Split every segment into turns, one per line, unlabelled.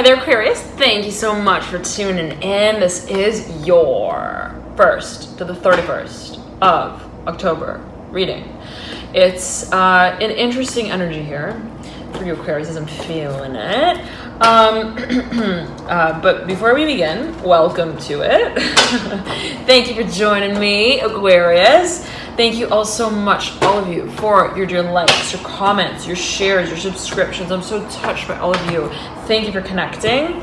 there, Aquarius. Thank you so much for tuning in. This is your 1st to the 31st of October reading. It's an interesting energy here for you, Aquarius, as I'm feeling it. But before we begin, welcome to it. Thank you for joining me, Aquarius. Thank you all so much, all of you, for your likes, your comments, your shares, your subscriptions. I'm so touched by all of you. Thank you for connecting.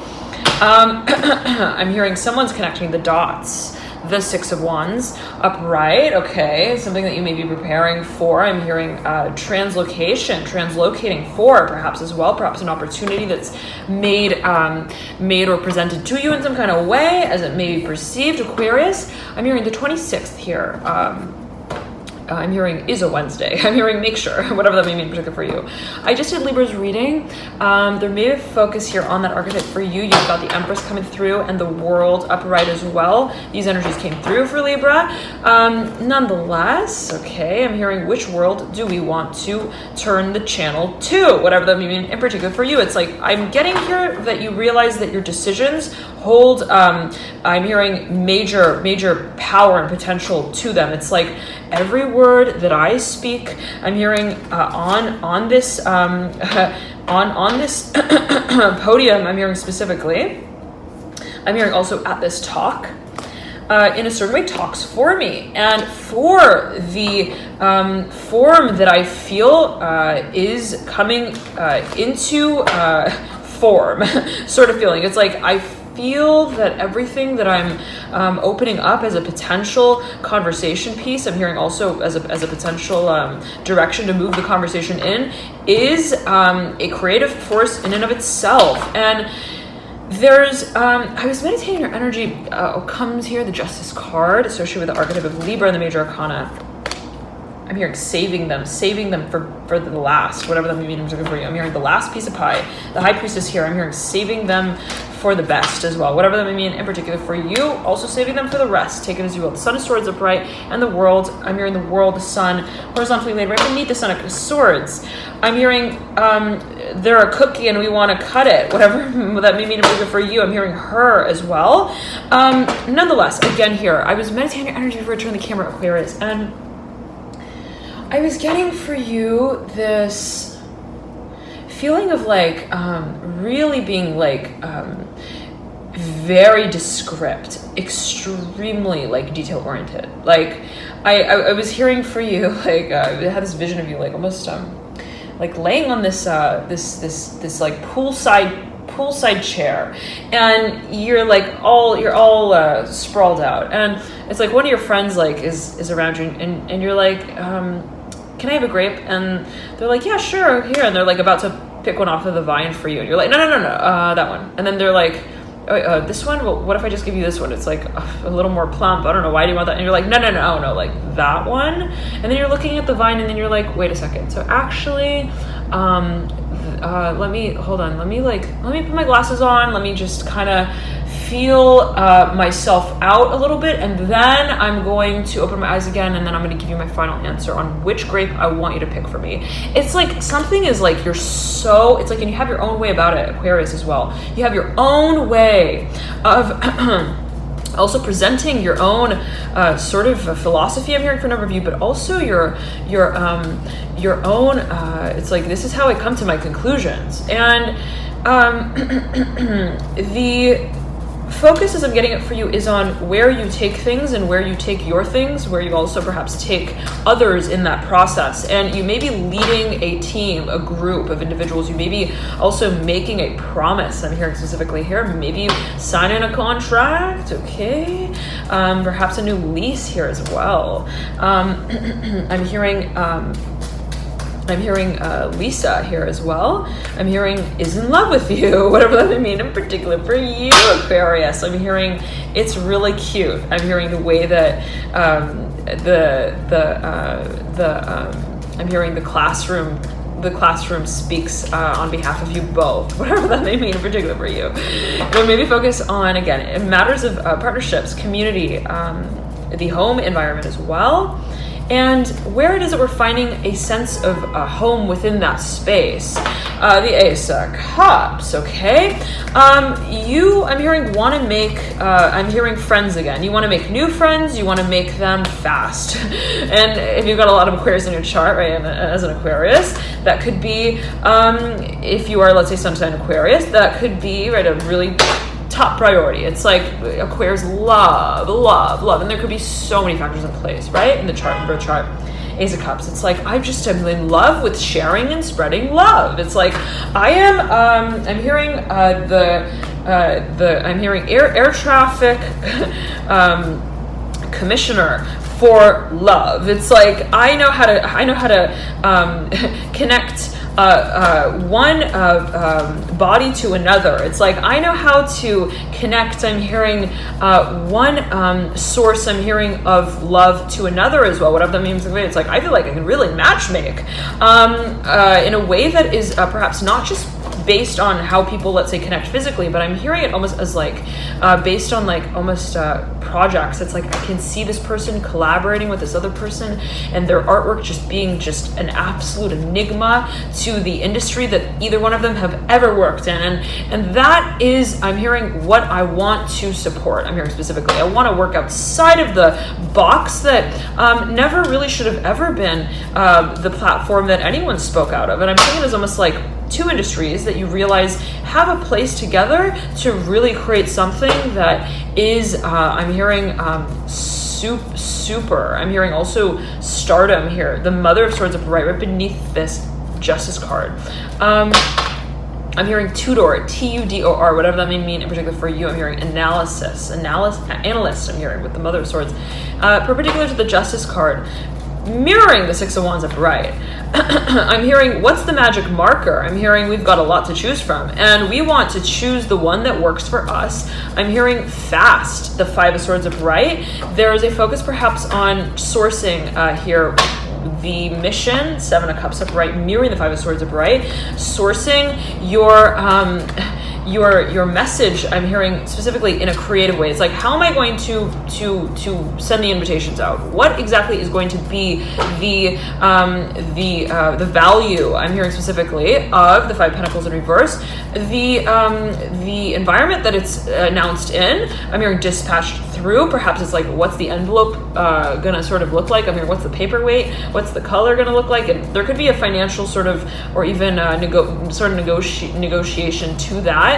I'm hearing someone's connecting the dots. The Six of Wands upright, okay, something that you may be preparing for. I'm hearing translocating for, perhaps as well, perhaps an opportunity that's made or presented to you in some kind of way as it may be perceived, Aquarius. I'm hearing the 26th here. I'm hearing is a Wednesday. I'm hearing make sure, whatever that may mean in particular for you. I just did Libra's reading. There may be a focus here on that archetype for you. You've got the Empress coming through and the World upright as well. These energies came through for Libra. Nonetheless, okay, I'm hearing which world do we want to turn the channel to? Whatever that may mean in particular for you. It's like I'm getting here that you realize that your decisions hold, I'm hearing major power and potential to them. It's like every word that I speak, I'm hearing on this podium, I'm hearing specifically, I'm hearing also at this talk, in a certain way talks for me and for the form that I feel is coming into form, sort of feeling. It's like I feel that everything that I'm opening up as a potential conversation piece, I'm hearing also as a potential direction to move the conversation in, is a creative force in and of itself. And there's, I was meditating your energy, comes here, the Justice card, associated with the archetype of Libra and the Major Arcana. I'm hearing saving them for the last, whatever that may mean for you. I'm hearing the last piece of pie. The High Priestess here, I'm hearing saving them for the best as well. Whatever that may mean in particular for you, also saving them for the rest. Take it as you will. The Sun of Swords upright and the World. I'm hearing the World, the Sun, horizontally laid right beneath the Sun of Swords. I'm hearing they're a cookie and we want to cut it. Whatever that may mean in particular for you, I'm hearing her as well. Nonetheless, again here, I was meditating your energy before I turned the camera, Aquarius, and I was getting for you this feeling of like really being like very descript, extremely like detail oriented. Like I was hearing for you like I had this vision of you like almost like laying on this this like poolside chair, and you're all sprawled out, and it's like one of your friends like is around you, and you're like, can I have a grape? And they're like, yeah, sure, here. And they're like about to pick one off of the vine for you, and you're like, no, that one. And then they're like, oh, this one? Well, what if I just give you this one? It's like a little more plump. I don't know, why do you want that? And you're like, no, like that one. And then you're looking at the vine, and then you're like, wait a second. So actually, let me put my glasses on. Let me just kind of feel myself out a little bit, and then I'm going to open my eyes again, and then I'm going to give you my final answer on which grape I want you to pick for me. It's like something is like it's like, and you have your own way about it, Aquarius, as well. You have your own way of also presenting your own sort of philosophy, I'm hearing for a number of you, but also your own, it's like, this is how I come to my conclusions. And the focus, as I'm getting it for you, is on where you take things and where you take your things, where you also perhaps take others in that process. And you may be leading a team, a group of individuals. You may be also making a promise. I'm hearing specifically here, maybe signing a contract, okay? Perhaps a new lease here as well. I'm hearing Lisa here as well. I'm hearing is in love with you, whatever that may mean in particular for you, Aquarius. I'm hearing it's really cute. I'm hearing the way that I'm hearing the classroom speaks on behalf of you both, whatever that may mean in particular for you. But maybe focus on, again, in matters of partnerships, community, the home environment as well. And where it is that we're finding a sense of a home within that space. The Ace of Cups, okay? I'm hearing want to make, I'm hearing friends again. You want to make new friends, you want to make them fast. And if you've got a lot of Aquarius in your chart, right, as an Aquarius, that could be, if you are, let's say, Sun sign Aquarius, that could be, right, a really top priority. It's like Aquarius love, and there could be so many factors in place, right, in the chart, in birth chart. Ace of Cups. It's like I'm in love with sharing and spreading love. It's like I am. I'm hearing I'm hearing air traffic commissioner for love. It's like I know how to connect one body to another. It's like I know how to connect. I'm hearing one source. I'm hearing of love to another as well. Whatever that means. It's like I feel like I can really matchmake in a way that is perhaps not just based on how people, let's say, connect physically, but I'm hearing it almost as like based on like almost projects. It's like I can see this person collaborating with this other person and their artwork just being just an absolute enigma to the industry that either one of them have ever worked in. And that is, I'm hearing what I want to support. I'm hearing specifically, I want to work outside of the box that never really should have ever been the platform that anyone spoke out of. And I'm seeing it as almost like two industries that you realize have a place together to really create something that is, I'm hearing super. I'm hearing also stardom here. The Mother of Swords up right beneath this Justice card. I'm hearing Tudor, Tudor, whatever that may mean in particular for you. I'm hearing analyst. I'm hearing with the Mother of Swords, perpendicular to the Justice card, mirroring the Six of Wands upright. I'm hearing, what's the magic marker? I'm hearing we've got a lot to choose from, and we want to choose the one that works for us. I'm hearing fast, the Five of Swords upright. There is a focus perhaps on sourcing here. The mission, Seven of Cups upright, mirroring the Five of Swords upright, sourcing your message. I'm hearing specifically in a creative way. It's like, how am I going to send the invitations out? What exactly is going to be the value? I'm hearing specifically of the Five of Pentacles in reverse, the environment that it's announced in. I'm hearing dispatched through. Perhaps it's like, what's the envelope gonna sort of look like? I'm hearing, what's the paperweight? What's the color gonna look like? And there could be a financial sort of, or even negotiation to that.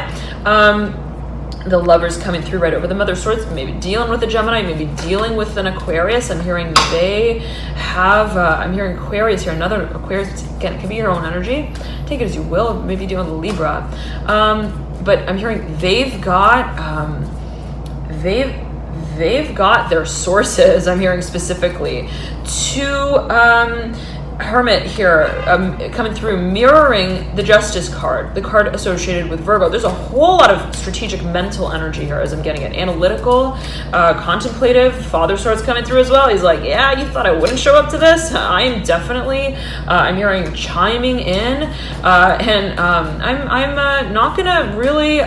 The Lovers coming through right over the Mother of Swords, maybe dealing with a Gemini, maybe dealing with an Aquarius. I'm hearing they have, I'm hearing Aquarius here, another Aquarius. Again, it can be your own energy. Take it as you will, maybe dealing with a Libra. But I'm hearing they've got their sources. I'm hearing specifically to Hermit here coming through, mirroring the Justice card, the card associated with Virgo. There's a whole lot of strategic mental energy here as I'm getting it. Analytical, contemplative. Father Swords coming through as well. He's like, yeah, you thought I wouldn't show up to this? I'm definitely, I'm hearing chiming in, and I'm not gonna really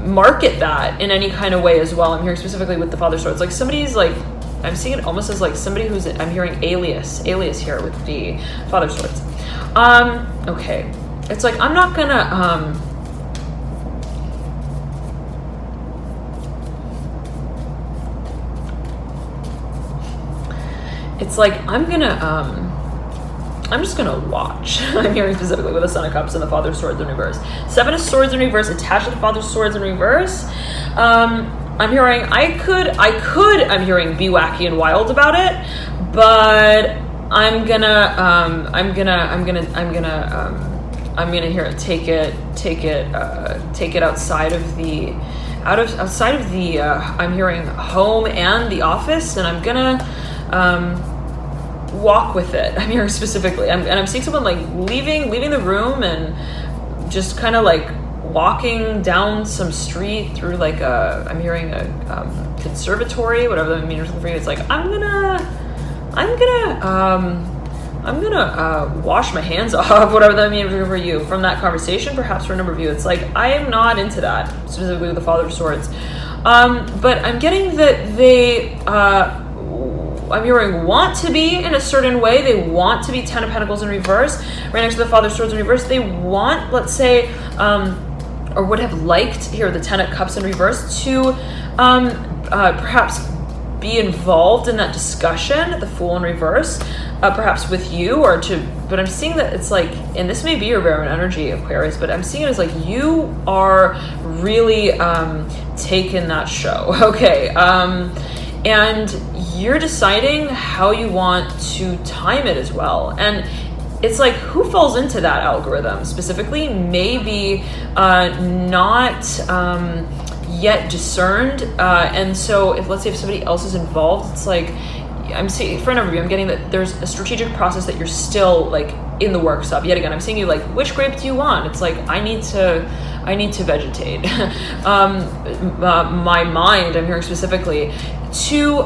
market that in any kind of way as well. I'm hearing specifically with the Father Swords, like somebody's like, I'm seeing it almost as like somebody who's, I'm hearing alias here with the Father Swords. Okay. It's like, I'm not gonna, it's like, I'm just gonna watch. I'm hearing specifically with the Son of Cups and the Father of Swords in reverse. Seven of Swords in reverse, attached to the Father of Swords in reverse. I'm hearing I'm hearing be wacky and wild about it, but I'm gonna hear it, take it outside of the I'm hearing home and the office, and I'm gonna walk with it. I'm hearing specifically, I'm seeing someone like leaving the room and just kind of like walking down some street through like I'm hearing a conservatory, whatever that means for you. It's like I'm gonna wash my hands off, whatever that means for you from that conversation. Perhaps for a number of you, it's like I am not into that, specifically with the Father of Swords. But I'm getting that I'm hearing want to be in a certain way. They want to be Ten of Pentacles in reverse, right next to the Father of Swords in reverse. They want, let's say, or would have liked, here, the Ten of Cups in reverse, to perhaps be involved in that discussion, the Fool in reverse, perhaps with you, or to, but I'm seeing that it's like, and this may be your Baron energy, Aquarius, but I'm seeing it as like you are really taking that show, okay? And you're deciding how you want to time it as well. And it's like, who falls into that algorithm specifically? Maybe not yet discerned. And so if, let's say, if somebody else is involved, it's like, I'm seeing, for a number of you, I'm getting that there's a strategic process that you're still like in the works of. Yet again, I'm seeing you like, which grape do you want? It's like, I need to vegetate. My mind, I'm hearing specifically, to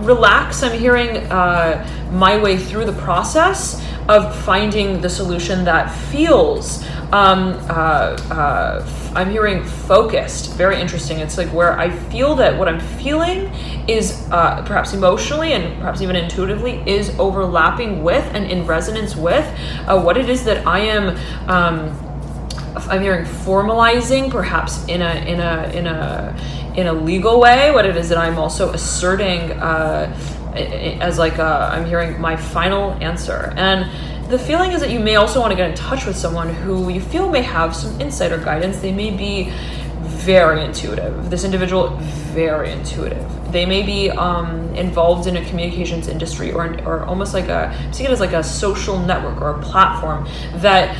relax. I'm hearing my way through the process of finding the solution that feels, I'm hearing focused. Very interesting. It's like where I feel that what I'm feeling is perhaps emotionally and perhaps even intuitively is overlapping with and in resonance with what it is that I am I'm hearing formalizing, perhaps in a legal way, what it is that I'm also asserting as like I'm hearing my final answer. And the feeling is that you may also want to get in touch with someone who you feel may have some insight or guidance. They may be very intuitive. This individual, very intuitive. They may be involved in a communications industry or almost like I'm seeing it as like a social network or a platform that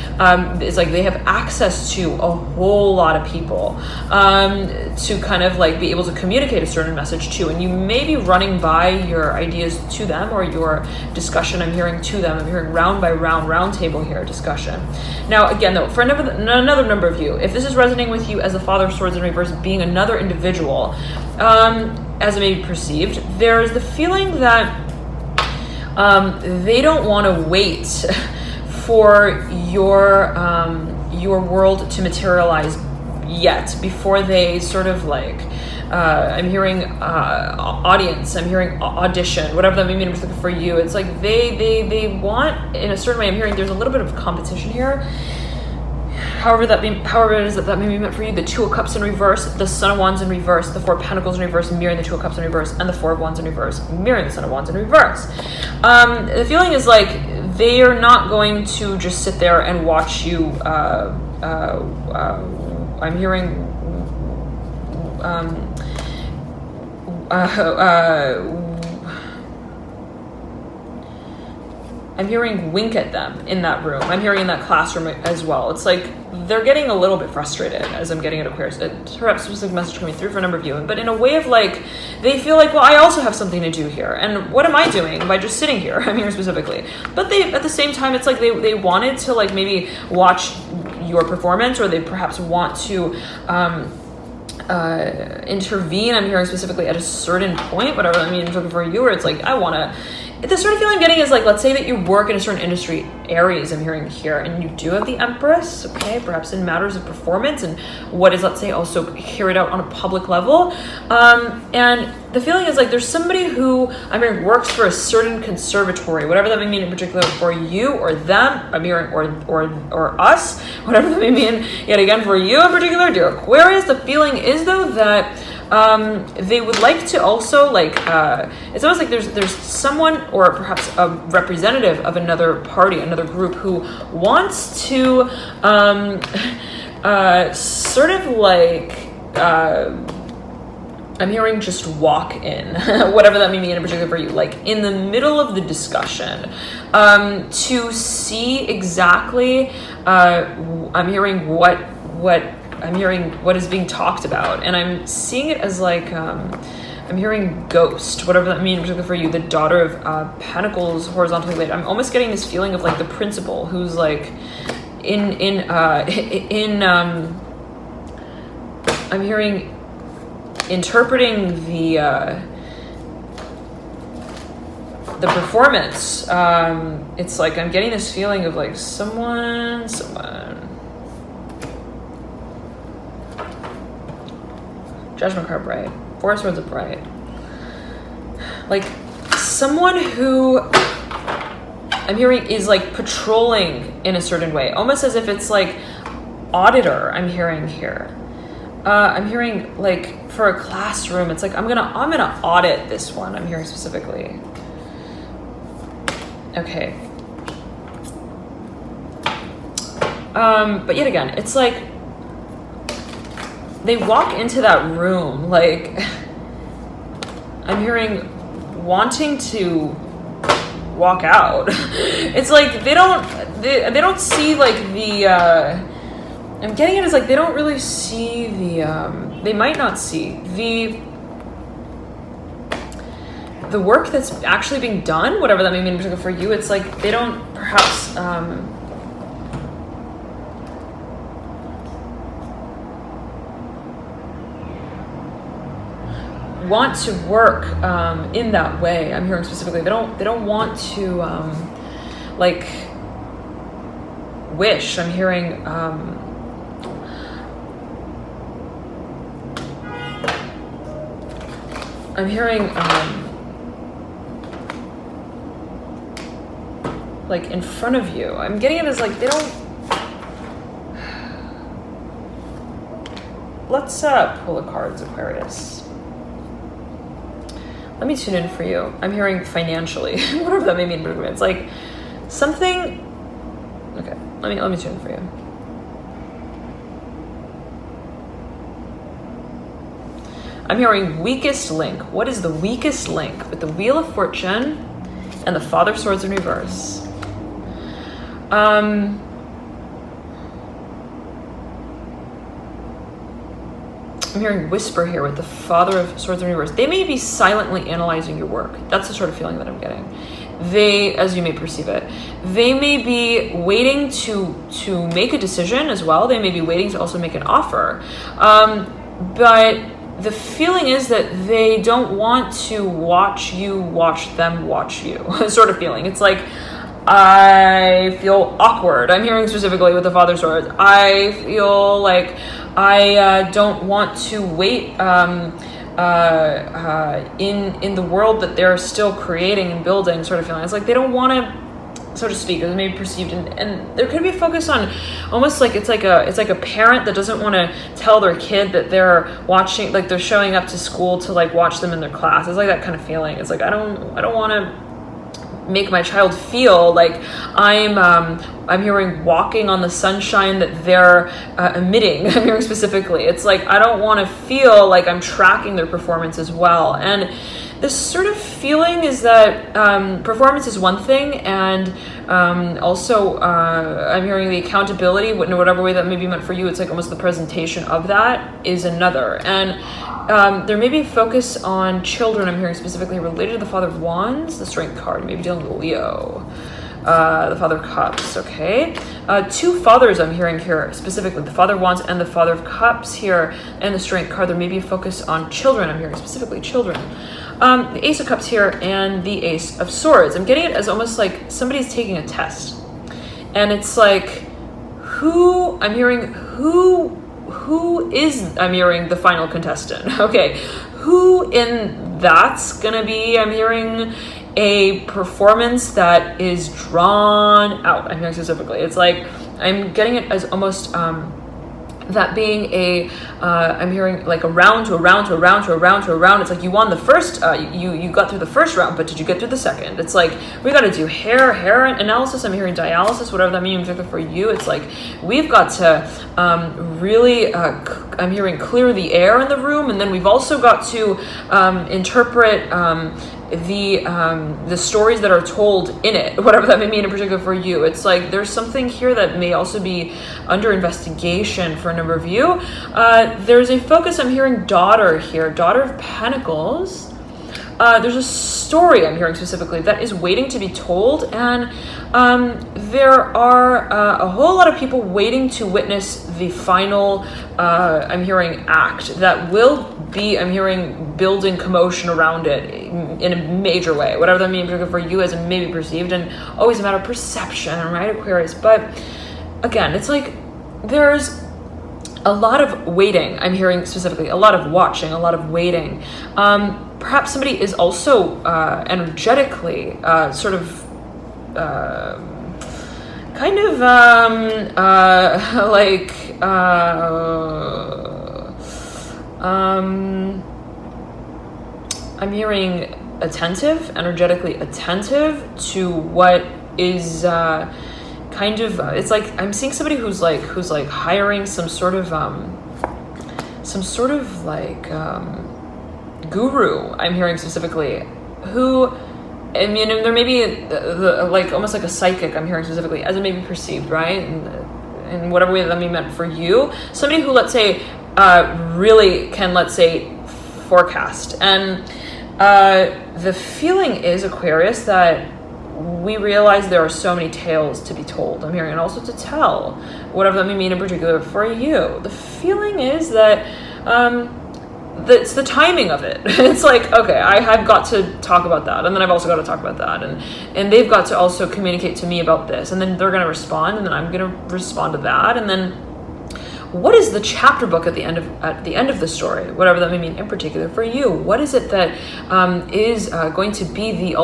is like they have access to a whole lot of people to kind of like be able to communicate a certain message to. And you may be running by your ideas to them or your discussion, I'm hearing to them. I'm hearing round by round table here, discussion. Now, again, though, for another number of you, if this is resonating with you as the Father of Swords in reverse, being another individual, as it may be perceived, there's the feeling that they don't want to wait for your world to materialize yet before they sort of like I'm hearing audience, I'm hearing audition, whatever that may mean for you. It's like they want, in a certain way, I'm hearing there's a little bit of competition here. However it is that may be meant for you. The Two of Cups in reverse, the Son of Wands in reverse, the Four of Pentacles in reverse, mirroring the Two of Cups in reverse, and the Four of Wands in reverse, mirroring the Son of Wands in reverse. The feeling is like they are not going to just sit there and watch you. I'm hearing. I'm hearing wink at them in that room. I'm hearing in that classroom as well. It's like they're getting a little bit frustrated as I'm getting at Aquarius. Perhaps a specific message coming through for a number of you, but in a way of like, they feel like, well, I also have something to do here. And what am I doing by just sitting here? I'm here specifically. But they, at the same time, it's like they wanted to like maybe watch your performance, or they perhaps want to intervene. I'm hearing specifically at a certain point, whatever I mean, for you, where it's like, I want to, the sort of feeling I'm getting is like, let's say that you work in a certain industry areas, I'm hearing here, and you do have the Empress, okay, perhaps in matters of performance and what is, let's say, also carried out on a public level. And the feeling is like there's somebody who, I'm hearing, works for a certain conservatory, whatever that may mean in particular for you or them, I'm hearing, or us, whatever that may mean, yet again, for you in particular, dear Aquarius. The feeling is, though, that they would like to also like it's almost like there's someone or perhaps a representative of another party, another group, who wants to sort of like I'm hearing just walk in, whatever that may mean in particular for you, like in the middle of the discussion, to see exactly I'm hearing what I'm hearing what is being talked about, and I'm seeing it as like I'm hearing ghost, whatever that means, particularly for you, the Daughter of Pentacles horizontally laid. I'm almost getting this feeling of like the principal who's like I'm hearing interpreting the performance. It's like I'm getting this feeling of like someone. Judgment card, bright. Four of Swords of bright. Like someone who I'm hearing is like patrolling in a certain way, almost as if it's like auditor. I'm hearing here. I'm hearing like for a classroom, it's like I'm gonna audit this one. I'm hearing specifically. Okay. But yet again, it's like they walk into that room like I'm hearing wanting to walk out. It's like they don't see like the I'm getting it as like they don't really see the they might not see the work that's actually being done, whatever that may mean in particular for you. It's like they don't perhaps want to work in that way. I'm hearing specifically they don't want to like wish. I'm hearing like in front of you. I'm getting it as like they don't. Let's pull the cards, Aquarius. Let me tune in for you. I'm hearing financially, whatever that may mean. It's like something. Okay, let me tune in for you. I'm hearing weakest link. What is the weakest link with the Wheel of Fortune and the Father of Swords in reverse? I'm hearing whisper here with the Father of Swords in reverse. They may be silently analyzing your work. That's the sort of feeling that I'm getting. They, as you may perceive it, they may be waiting to make a decision as well. They may be waiting to also make an offer. But the feeling is that they don't want to watch you watch them watch you sort of feeling. It's like, I feel awkward. I'm hearing specifically with the Father Swords. I feel like I don't want to wait in the world that they're still creating and building sort of feeling. It's like they don't want to, so to speak, as maybe perceived, and there could be a focus on almost like it's like a parent that doesn't want to tell their kid that they're watching, like they're showing up to school to like watch them in their class. It's like that kind of feeling. It's like I don't want to make my child feel like I'm hearing walking on the sunshine that they're emitting. I'm hearing specifically. It's like I don't want to feel like I'm tracking their performance as well. And this sort of feeling is that performance is one thing, and also I'm hearing the accountability, in whatever way that may be meant for you. It's like almost the presentation of that is another. And there may be a focus on children. I'm hearing specifically related to the Father of Wands, the Strength card. You may be dealing with Leo. The Father of Cups, okay? Two fathers I'm hearing here, specifically the Father of Wands and the Father of Cups here, and the Strength card. There may be a focus on children. I'm hearing specifically children. The Ace of Cups here and the Ace of Swords. I'm getting it as almost like somebody's taking a test. And it's like, who is I'm hearing the final contestant. Okay, who in that's gonna be, I'm hearing a performance that is drawn out. I'm hearing specifically. It's like, I'm getting it as almost that being I'm hearing like a round to a round to a round to a round to a round. It's like you won the first, you got through the first round, but did you get through the second? It's like, we got to do hair analysis. I'm hearing dialysis, whatever that means for you. It's like, we've got to really, I'm hearing clear the air in the room. And then we've also got to interpret the stories that are told in it, whatever that may mean in particular for you. It's like there's something here that may also be under investigation for a number of you. There's a focus, I'm hearing daughter here, Daughter of Pentacles. There's a story I'm hearing specifically that is waiting to be told, and there are a whole lot of people waiting to witness the final, I'm hearing, act that will be, I'm hearing, building commotion around it in a major way, whatever that means for you as it may be perceived, and always a matter of perception, right, Aquarius? But again, it's like there's a lot of waiting. I'm hearing specifically a lot of watching, a lot of waiting. Perhaps somebody is also energetically sort of kind of I'm hearing attentive, energetically attentive to what is kind of it's like I'm seeing somebody who's like hiring some sort of like guru. I'm hearing specifically who, I mean, there may be like almost like a psychic. I'm hearing specifically as it may be perceived, right? In whatever way that may be meant for you. Somebody who, let's say, really can, let's say, forecast. And the feeling is, Aquarius, that we realize there are so many tales to be told. I'm hearing, and also to tell, whatever that may mean in particular for you. The feeling is that it's the timing of it. It's like, okay, I have got to talk about that, and then I've also got to talk about that, and they've got to also communicate to me about this, and then they're going to respond, and then I'm going to respond to that, and then what is the chapter book at the end of the story, whatever that may mean in particular for you? What is it that is going to be the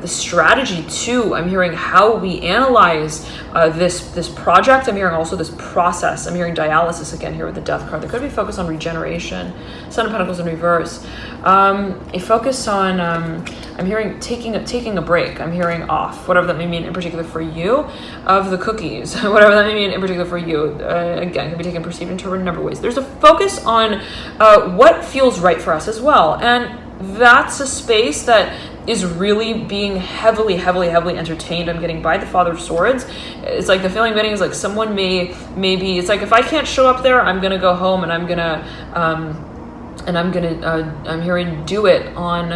strategy too? I'm hearing how we analyze this project. I'm hearing also this process. I'm hearing dialysis again here with the Death card. There could be focus on regeneration, Son of Pentacles in reverse. A focus on I'm hearing taking a break. I'm hearing off, whatever that may mean in particular for you, of the cookies, whatever that may mean in particular for you. Again, can be taken, perceived, interpreted in a number of ways. There's a focus on what feels right for us as well, and that's a space that is really being heavily entertained. I'm getting by the Father of Swords. It's like the feeling getting is like someone maybe it's like, if I can't show up there, I'm gonna go home and I'm hearing do it on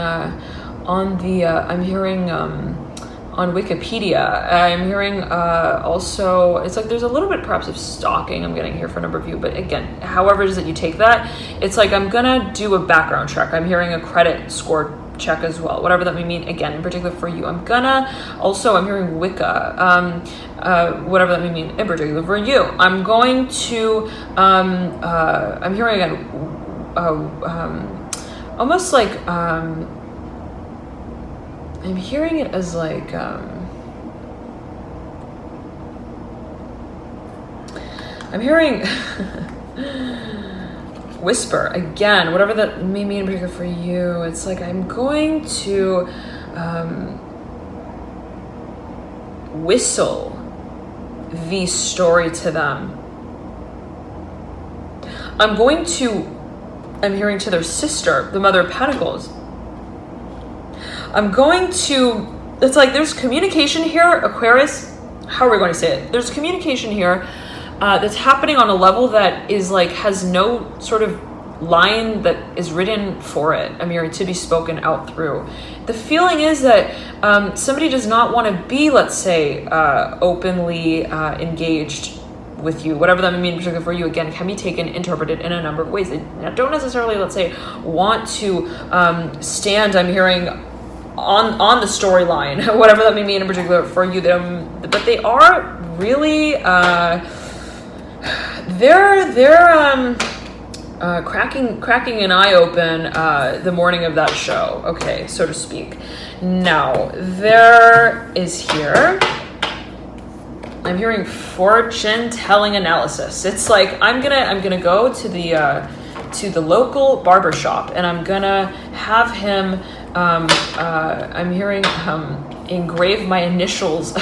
Wikipedia. I'm hearing also, it's like there's a little bit perhaps of stalking I'm getting here for a number of you, but again, however it is that you take that, it's like I'm gonna do a background check. I'm hearing a credit score check as well, whatever that may mean, again, in particular for you. I'm hearing Wicca, whatever that may mean in particular for you. I'm going to, I'm hearing again, almost like, I'm hearing it as like, I'm hearing whisper again, whatever that may mean in particular for you. It's like I'm going to whistle the story to them. I'm hearing to their sister, the Mother of Pentacles. It's like there's communication here, Aquarius. How are we going to say it? There's communication here that's happening on a level that is like, has no sort of line that is written for it. I'm hearing to be spoken out through. The feeling is that somebody does not want to be, let's say, openly engaged with you, whatever that may mean particularly for you, again, can be taken, interpreted in a number of ways. They don't necessarily, let's say, want to stand, I'm hearing, on the storyline, whatever that may mean in particular for you, but they are really they're cracking an eye open the morning of that show, okay, so to speak. Now there is here, I'm hearing fortune telling analysis. It's like I'm gonna go to the local barber shop, and I'm gonna have him I'm hearing engrave my initials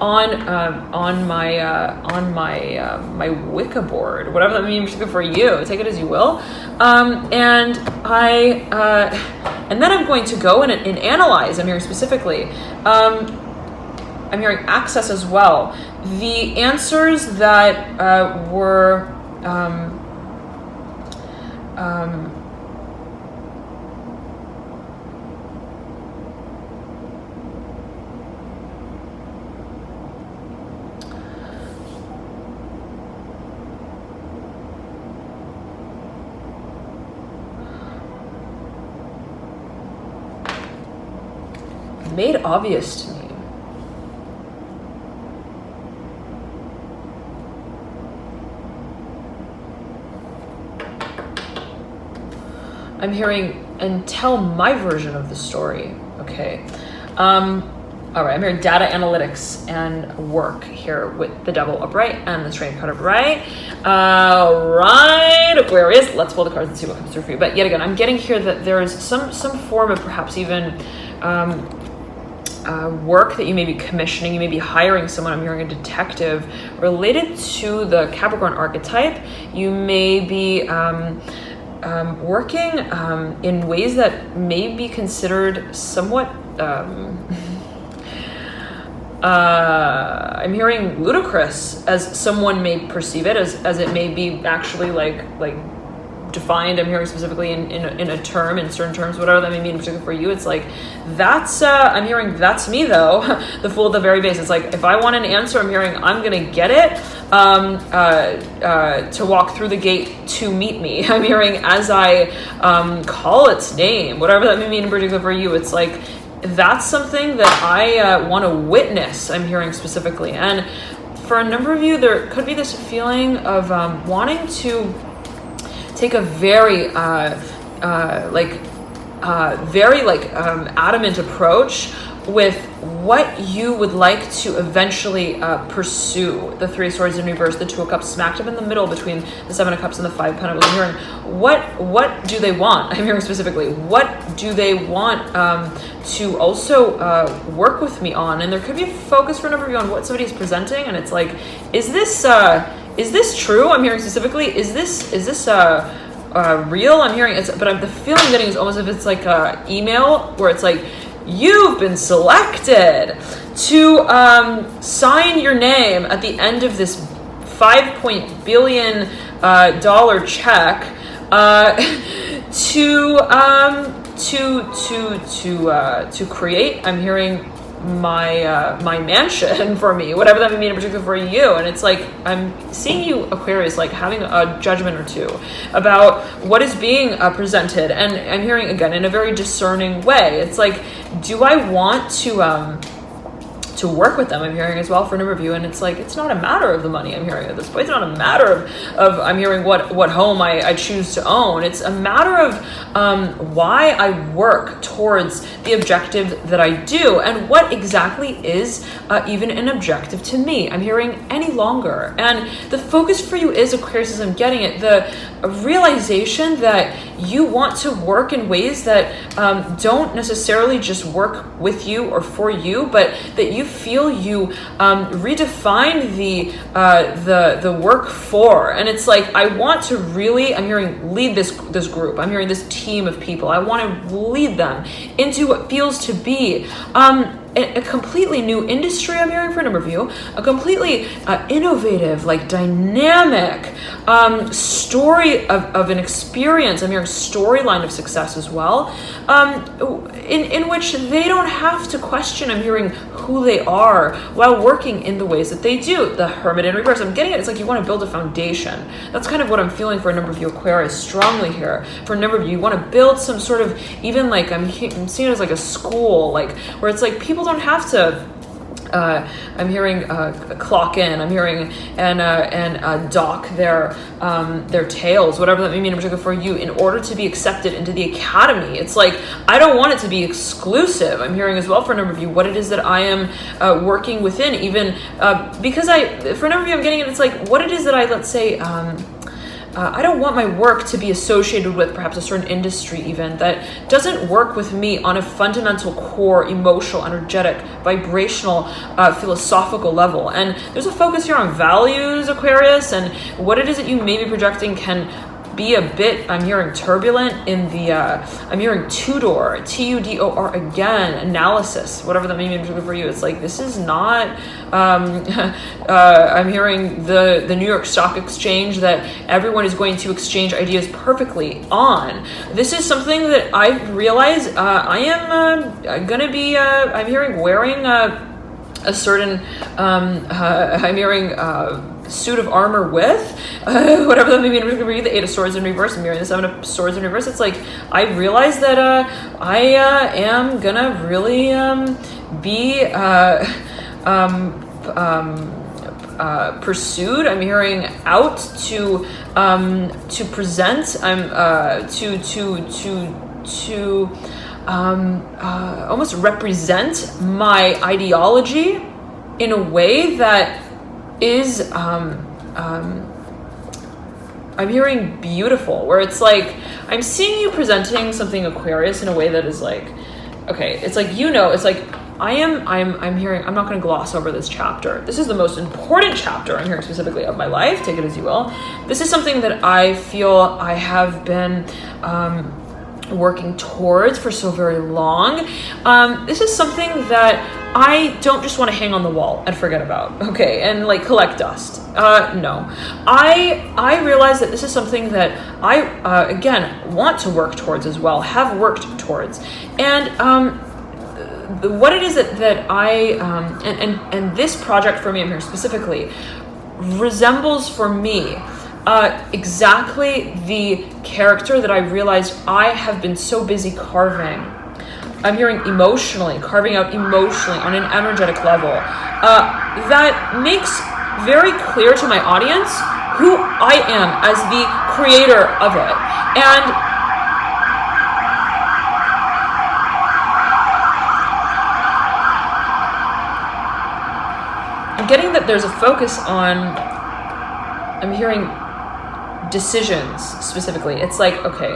on my Wicca board, whatever that means for you. Take it as you will. And then I'm going to go and analyze. I'm hearing specifically. I'm hearing access as well. The answers that were made obvious to me. I'm hearing, and tell my version of the story. Okay. All right, I'm hearing data analytics and work here with the devil upright and the strength card upright. All right, Aquarius, let's pull the cards and see what comes through for you. But yet again, I'm getting here that there is some form of perhaps even work that you may be commissioning. You may be hiring someone. I'm hearing a detective related to the Capricorn archetype. You may be working in ways that may be considered somewhat I'm hearing ludicrous, as someone may perceive it, as it may be actually like defined. I'm hearing specifically in a term, in certain terms, whatever that may mean in particular for you. It's like, that's I'm hearing, that's me though. The fool at the very base. It's like, if I want an answer, I'm hearing I'm gonna get it to walk through the gate to meet me. I'm hearing as I call its name, whatever that may mean in particular for you. It's like, that's something that I want to witness, I'm hearing specifically. And for a number of you, there could be this feeling of wanting to take a very adamant approach with what you would like to eventually pursue. The Three of Swords in reverse, the Two of Cups smacked up in the middle between the Seven of Cups and the Five of Pentacles. I'm hearing, what do they want? I'm hearing specifically, what do they want to also work with me on? And there could be a focus for a number of you on what somebody is presenting, and it's like, is this true? I'm hearing specifically, is this real? I'm hearing it's, but the feeling I'm getting is almost if it's like a email where it's like, you've been selected to sign your name at the end of this $5 billion check to create. I'm hearing my mansion for me, whatever that may mean in particular for you. And it's like, I'm seeing you, Aquarius, like having a judgment or two about what is being presented. And I'm hearing, again, in a very discerning way. It's like, do I want to work with them? I'm hearing as well for a number of you. And it's like, it's not a matter of the money. I'm hearing at this point, it's not a matter of I'm hearing what home I choose to own. It's a matter of why I work towards the objective that I do, and what exactly is even an objective to me. I'm hearing any longer. And the focus for you is, Aquarius, as I'm getting it, the realization that you want to work in ways that don't necessarily just work with you or for you, but that you feel you redefine the work for. And it's like, I want to really, I'm hearing, lead this group. I'm hearing this team of people. I want to lead them into what feels to be a completely new industry. I'm hearing for a number of you, a completely innovative, like dynamic story of an experience. I'm hearing storyline of success as well, in which they don't have to question, I'm hearing, who they are while working in the ways that they do. The Hermit in reverse, I'm getting it. It's like you want to build a foundation. That's kind of what I'm feeling for a number of you, Aquarius, strongly here. For a number of you, you want to build some sort of, even like I'm seeing it as like a school, like where it's like people don't have to I'm hearing clock in. I'm hearing and dock their tails, whatever that may mean in particular for you, in order to be accepted into the academy. It's like, I don't want it to be exclusive. I'm hearing as well for a number of you what it is that I am working within, even because for a number of you, I'm getting it. It's like what it is that I, let's say, I don't want my work to be associated with perhaps a certain industry even that doesn't work with me on a fundamental core, emotional, energetic, vibrational, philosophical level. And there's a focus here on values, Aquarius, and what it is that you may be projecting can be a bit, I'm hearing, turbulent in the, I'm hearing Tudor, Tudor again, analysis, whatever that may mean for you. It's like, this is not, I'm hearing the New York Stock Exchange that everyone is going to exchange ideas perfectly on. This is something that I realize I am going to be, I'm hearing, wearing a certain, I'm hearing, suit of armor with, whatever that may mean. The Eight of Swords in reverse, I'm hearing the Seven of Swords in reverse. It's like, I realize that I am gonna really be pursued. I'm hearing out to present. I'm to almost represent my ideology in a way that is I'm hearing beautiful, where it's like I'm seeing you presenting something Aquarius in a way that is like, okay, it's like, you know, it's like I'm hearing, I'm not going to gloss over this chapter. This is the most important chapter I'm hearing specifically of my life, take it as you will. This is something that I feel I have been working towards for so very long. This is something that I don't just want to hang on the wall and forget about, okay, and like collect dust. No, I realize that this is something that I again want to work towards as well, have worked towards, and what it is that I and this project for me, I'm here specifically, resembles for me exactly the character that I realized I have been so busy carving. I'm hearing emotionally, carving out emotionally on an energetic level. That makes very clear to my audience who I am as the creator of it. And I'm getting that there's a focus on, I'm hearing decisions specifically. It's like, okay,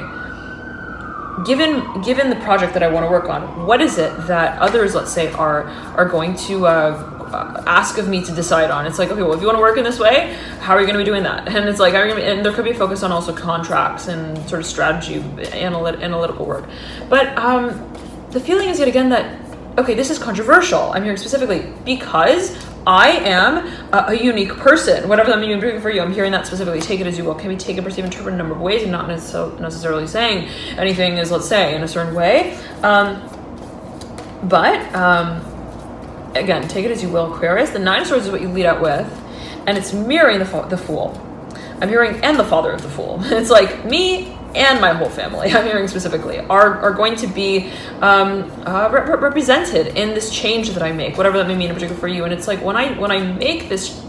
given the project that I want to work on, what is it that others, let's say, are going to ask of me to decide on? It's like, okay, well, if you want to work in this way, how are you going to be doing that? And it's like, and there could be a focus on also contracts and sort of strategy, analytical work. But the feeling is yet again that, okay, this is controversial. I'm hearing specifically because I am a unique person, whatever that means for you. I'm hearing that specifically. Take it as you will. Can be taken, perceived, interpreted in a number of ways, and not necessarily saying anything is, let's say, in a certain way. But again, take it as you will, Aquarius. The Nine of Swords is what you lead out with, and it's mirroring the Fool. I'm hearing, and the Father of the Fool. It's like me and my whole family, I'm hearing specifically, are going to be represented in this change that I make, whatever that may mean in particular for you. And it's like when I make this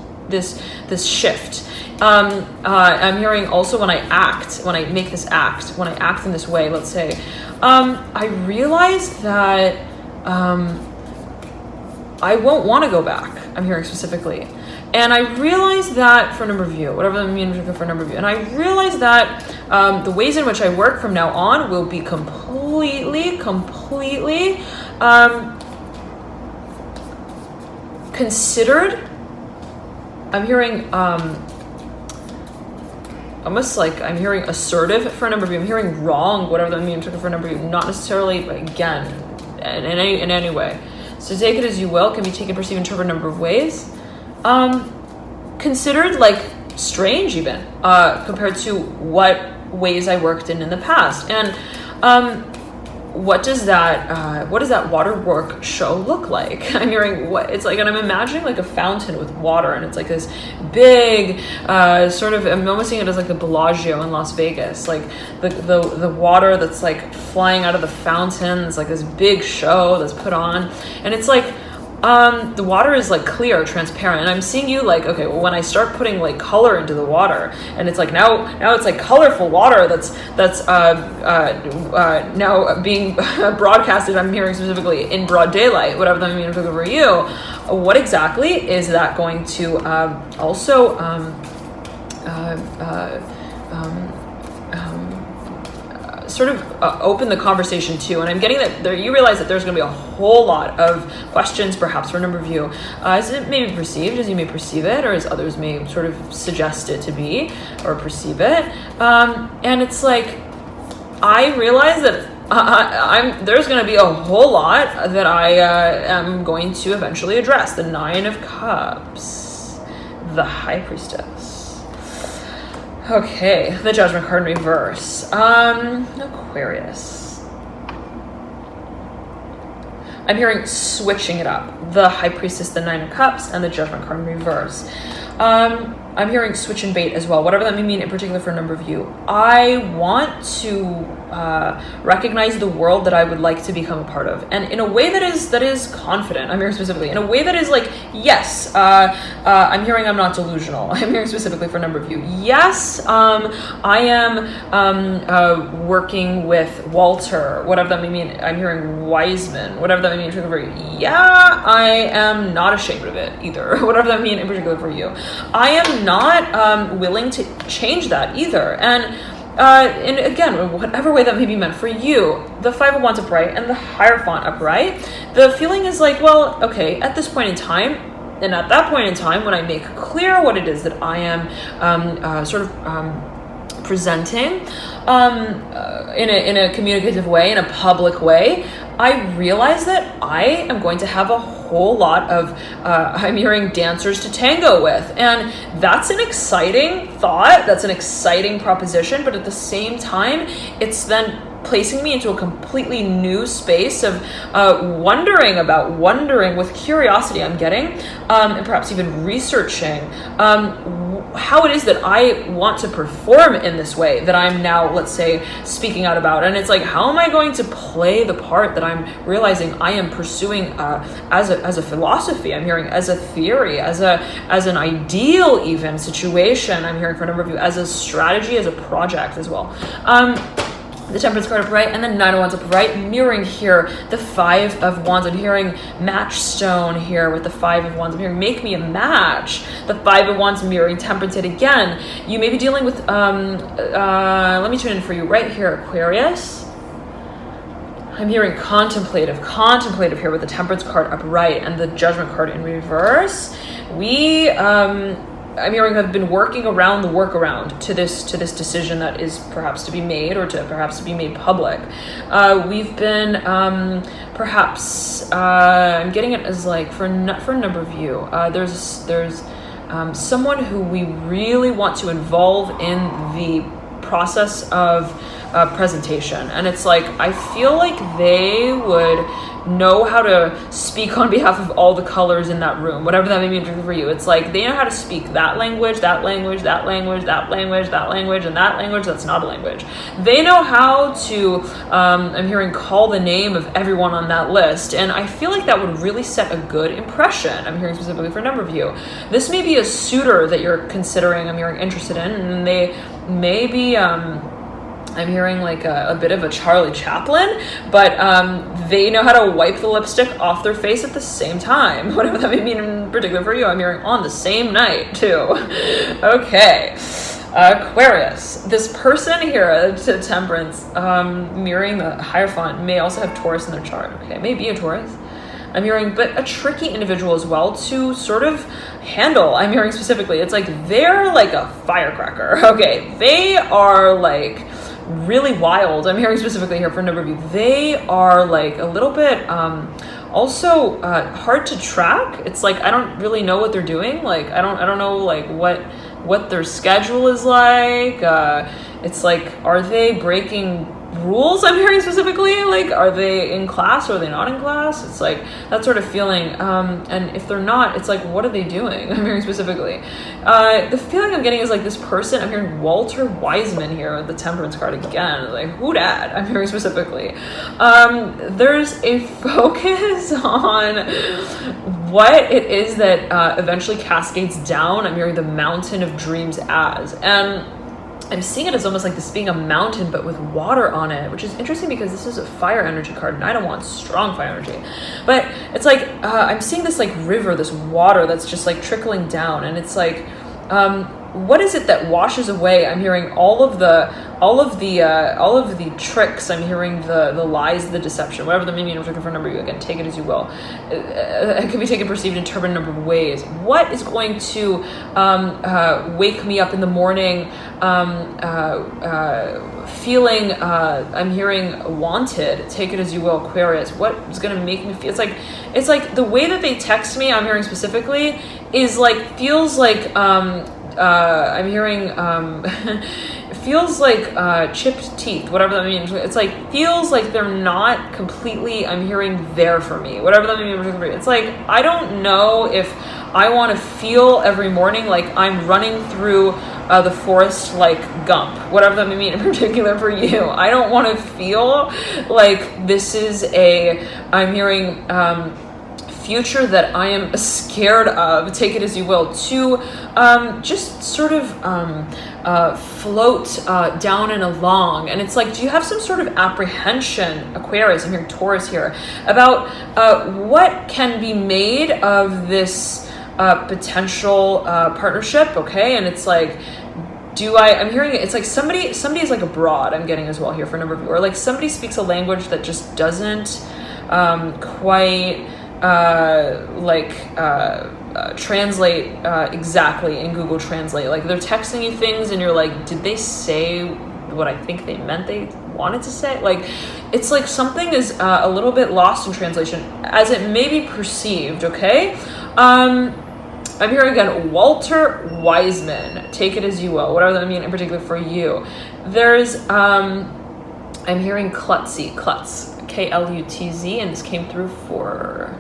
shift, I'm hearing also when I make this act, when I act in this way, let's say, I realize that I won't want to go back. I'm hearing specifically. And I realized that for a number of you, whatever that means for a number of you. And I realized that the ways in which I work from now on will be completely considered. I'm hearing almost like I'm hearing assertive for a number of you. I'm hearing wrong, whatever that means for a number of you. Not necessarily, again, in any way. So take it as you will. Can be taken, perceived, interpreted a number of ways. Considered like strange even compared to what ways I worked in the past. And what does that waterwork show look like? I'm hearing what it's like, and I'm imagining like a fountain with water, and it's like this big sort of, I'm almost seeing it as like the Bellagio in Las Vegas, like the water that's like flying out of the fountain. It's like this big show that's put on, and it's like the water is like clear, transparent, and I'm seeing you like, okay, well, when I start putting like color into the water, and it's like now it's like colorful water that's now being broadcasted. I'm hearing specifically in broad daylight, whatever that means for you. What exactly is that going to also sort of open the conversation to? And I'm getting that there, you realize that there's going to be a whole lot of questions, perhaps for a number of you, as it may be perceived, as you may perceive it, or as others may sort of suggest it to be or perceive it. And it's like, I realize that there's going to be a whole lot that I am going to eventually address. The Nine of Cups, the High Priestess. Okay, the Judgment card in reverse. Aquarius. I'm hearing switching it up. The High Priestess, the Nine of Cups, and the Judgment card in reverse. I'm hearing switch and bait as well, whatever that may mean in particular for a number of you. I want to recognize the world that I would like to become a part of, and in a way that is confident. I'm hearing specifically in a way that is like, yes, I'm hearing I'm not delusional. I'm hearing specifically for a number of you. Yes, I am working with Walter, whatever that may mean. I'm hearing Wiseman, whatever that may mean in particular for you. Yeah, I am not ashamed of it either, whatever that may mean in particular for you. I am not willing to change that either. And again, whatever way that may be meant for you, the Five of Wands upright and the Hierophant upright, the feeling is like, well, okay, at this point in time, and at that point in time, when I make clear what it is that I am presenting in a communicative way, in a public way, I realize that I am going to have a whole lot of, I'm hearing dancers to tango with. And that's an exciting thought. That's an exciting proposition. But at the same time, it's then placing me into a completely new space of wondering with curiosity I'm getting, and perhaps even researching how it is that I want to perform in this way that I'm now, let's say, speaking out about. And it's like, how am I going to play the part that I'm realizing I am pursuing as a philosophy? I'm hearing as a theory, as an ideal even situation. I'm hearing for a number of you as a strategy, as a project as well. The Temperance card upright and the Nine of Wands upright, mirroring here the Five of Wands. I'm hearing match stone here with the Five of Wands. I'm hearing make me a match. The Five of Wands mirroring Temperance yet again. You may be dealing with, let me tune in for you right here, Aquarius. I'm hearing contemplative here with the Temperance card upright and the Judgment card in reverse. I'm hearing have been working around the workaround to this decision that is perhaps to be made or to perhaps to be made public. We've been perhaps I'm getting it as like for a number of you. There's someone who we really want to involve in the process of presentation, and it's like I feel like they would know how to speak on behalf of all the colors in that room, whatever that may mean for you. It's like they know how to speak that language, that language, that language, that language, that language, and that language that's not a language. They know how to, I'm hearing call the name of everyone on that list, and I feel like that would really set a good impression. I'm hearing specifically for a number of you. This may be a suitor that you're considering, I'm hearing interested in, and they may be, I'm hearing like a bit of a Charlie Chaplin, but they know how to wipe the lipstick off their face at the same time. Whatever that may mean in particular for you, I'm hearing on the same night too. Okay. Aquarius, this person here to Temperance, mirroring the Hierophant, may also have Taurus in their chart. Okay, maybe a Taurus. I'm hearing, but a tricky individual as well to sort of handle. I'm hearing specifically, it's like they're like a firecracker. Okay, they are like really wild. I'm hearing specifically here for a number of you. They are like a little bit also hard to track. It's like I don't really know what they're doing. Like I don't know like what their schedule is like. It's like, are they breaking rules? I'm hearing specifically, like, are they in class or are they not in class? It's like that sort of feeling, and if they're not, it's like, what are they doing? I'm hearing specifically. The feeling I'm getting is like this person, I'm hearing Walter Wiseman here with the Temperance card again, like who dat? I'm hearing specifically. There's a focus on what it is that eventually cascades down. I'm hearing the Mountain of Dreams and I'm seeing it as almost like this being a mountain, but with water on it, which is interesting because this is a fire energy card, and I don't want strong fire energy. But it's like I'm seeing this like river, this water that's just like trickling down, and it's like, what is it that washes away? I'm hearing all of the tricks. I'm hearing the lies, the deception, whatever the meaning of for a number of you. Again, take it as you will. It can be taken, perceived, interpreted in a number of ways. What is going to wake me up in the morning, feeling? I'm hearing wanted. Take it as you will, Aquarius. What is going to make me feel? It's like the way that they text me. I'm hearing specifically is like feels like. I'm hearing feels like chipped teeth, whatever that means. It's like feels like they're not completely, I'm hearing there for me, whatever that means. It's like I don't know if I want to feel every morning like I'm running through the forest like Gump, whatever that may mean in particular for you. I don't want to feel like this is I'm hearing future that I am scared of, take it as you will, to just sort of float down and along. And it's like, do you have some sort of apprehension, Aquarius, I'm hearing Taurus here, about what can be made of this potential partnership, okay? And it's like, I'm hearing it's like somebody is like abroad, I'm getting as well here for a number of you, or like somebody speaks a language that just doesn't quite translate exactly in Google Translate. Like they're texting you things and you're like, did they say what I think they meant they wanted to say? Like, it's like something is a little bit lost in translation as it may be perceived, okay? I'm hearing again, Walter Wiseman, take it as you will, whatever that means in particular for you. There's, I'm hearing Klutz, Klutz, and this came through for